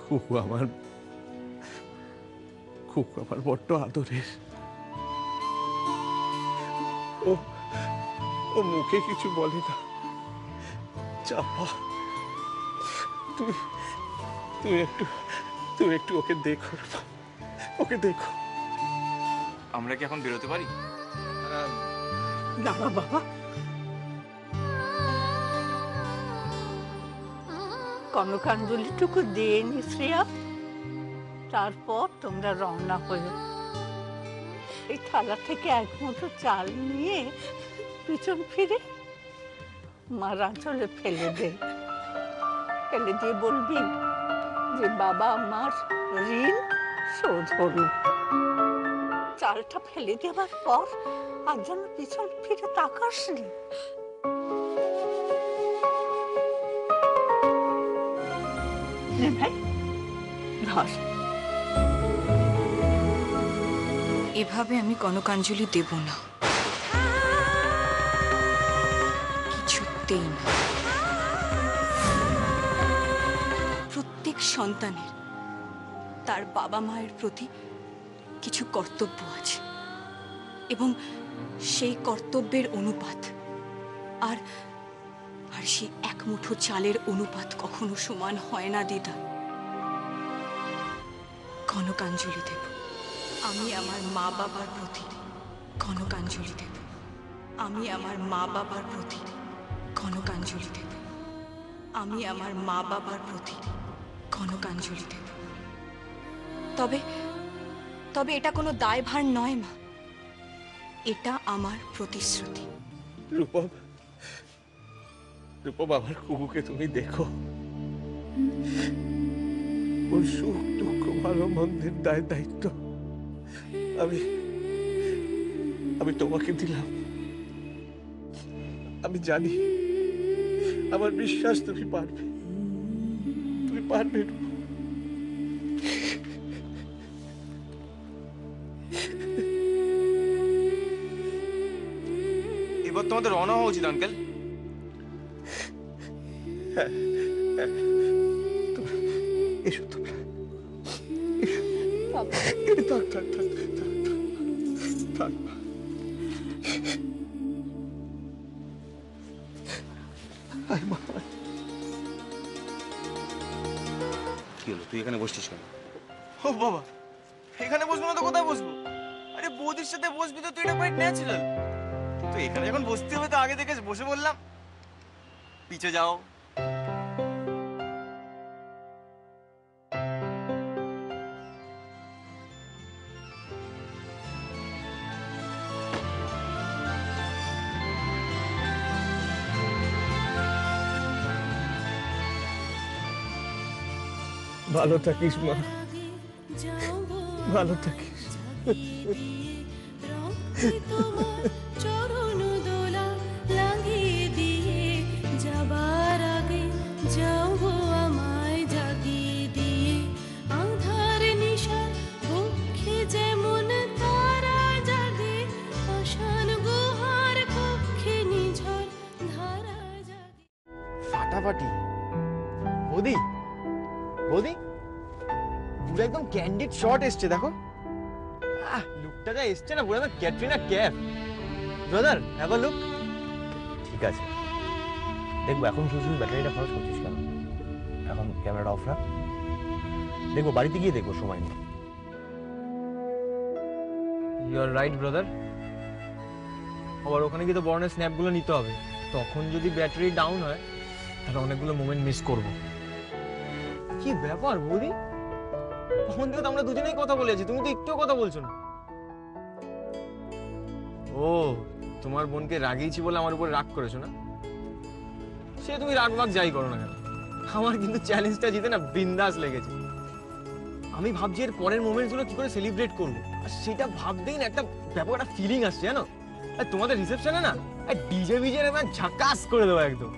খুকু আমার বড্ড আদরের। ও ও মুখে কিছু বলে না। চাপা, তুমি তুমি একটু ওকে দেখো, ওকে দেখো। আমরা কি এখন বেরোতে পারি? না না বাবা, কনকাঞ্জলিটুকু দিয়ে নি শ্রেয়া, তারপর তোমরা রওনা হয়ে এই থালা থেকে এক মুঠো চাল নিয়ে পিছন ফিরে মার আঁচলে ফেলে দে। ফেলে দিয়ে বলবি যে বাবা আমার ঋণ শোধ হলো। চালটা ফেলে দেওয়ার পর আর যেন পিছন ফিরে তাকাস নি। ভাই ধর। এভাবে আমি কনকাঞ্জলি দেব না, কিছুতেই না। প্রত্যেক সন্তানের তার বাবা মায়ের প্রতি কিছু কর্তব্য আছে এবং সেই কর্তব্যের অনুপাত আর সেই এক মুঠো চালের অনুপাত কখনো সমান হয় না দিদা। কনকাঞ্জলি দেব আমি আমার মা বাবার প্রতি, কনকাঞ্জলি দেব আমি আমার মা বাবার প্রতি, কনকাঞ্জলি দেব আমি আমার মা বাবার প্রতি, কনকাঞ্জলি দেব। তবে তবে এটা কোনো দায়ভার নয় মা, এটা আমার প্রতিশ্রুতি। রূপম, আমার কুকুকে তুমি দেখো। ওর সুখ দুঃখ ভালো মন্দের দায়িত্ব আমি তোমাকে দিলাম। আমি জানি, আমার বিশ্বাস তুমি পারবে, তুমি পারবে। এবার তোমাদের রওনা হওয়া উচিত আঙ্কেল। এসো তোমরা, থাক। কি হলো, তুই এখানে বসছিস কেন? ও বাবা, এখানে বসবো না তো কোথায় বসবো? আরে বৌদির সাথে বসবি তো, তুই এটা কোয়াইট ন্যাচারাল। তো এখানে যখন বসতে হবে তো আগে থেকে বসে বললাম। পিছে যাও। ভালো থাকিস মা, ভালো থাকিস। চরণ দোলা লাগিয়ে দিয়ে যাবার আগে যাবো আমায় জাগিয়ে দিয়ে। আধার নিশার পক্ষে যেমন তারা জাগে, পাষাণ গুহার কক্ষে নিঝর ধারা জাগে। ফাটাফাটি বৌদি, বৌদি পুরো একদম ক্যান্ডিড শট এসছে দেখো। লুকটা যা এসছে না, পুরো Katrina cafe. Brother have a look. ঠিক আছে, দেখবো। এখন শুধু ব্যাটারিটা খরচ করছিস কেন? এখন ক্যামেরাটা অফ রাখ, দেখবো বাড়িতে গিয়ে দেখবো, সময় নেই। You are right brother. আবার ওখানে গিয়ে তো বর্ণের স্ন্যাপগুলো নিতে হবে, তখন যদি ব্যাটারি ডাউন হয় তাহলে অনেকগুলো মোমেন্ট মিস করবো। কি ব্যাপার বৌদি, তখন থেকে তো আমরা দুজনেই কথা বলে আছি, তুমি তো একটুও কথা বলছো না। ও, তোমার বোনকে রাগিয়েছি বলে আমার উপর রাগ করেছো না? সে তুমি রাগ বাগ যাই করো না কেন, আমার কিন্তু চ্যালেঞ্জটা জিতে না বিন্দাস লেগেছে। আমি ভাবছি এর পরের মোমেন্টগুলো কি করে সেলিব্রেট করবো, আর সেটা ভাবতেই না একটা ব্যাপক একটা ফিলিং আসছে জানো। আর তোমাদের রিসেপশনে না ডিজে বিজে ঝাকাস করে দেবো একদম।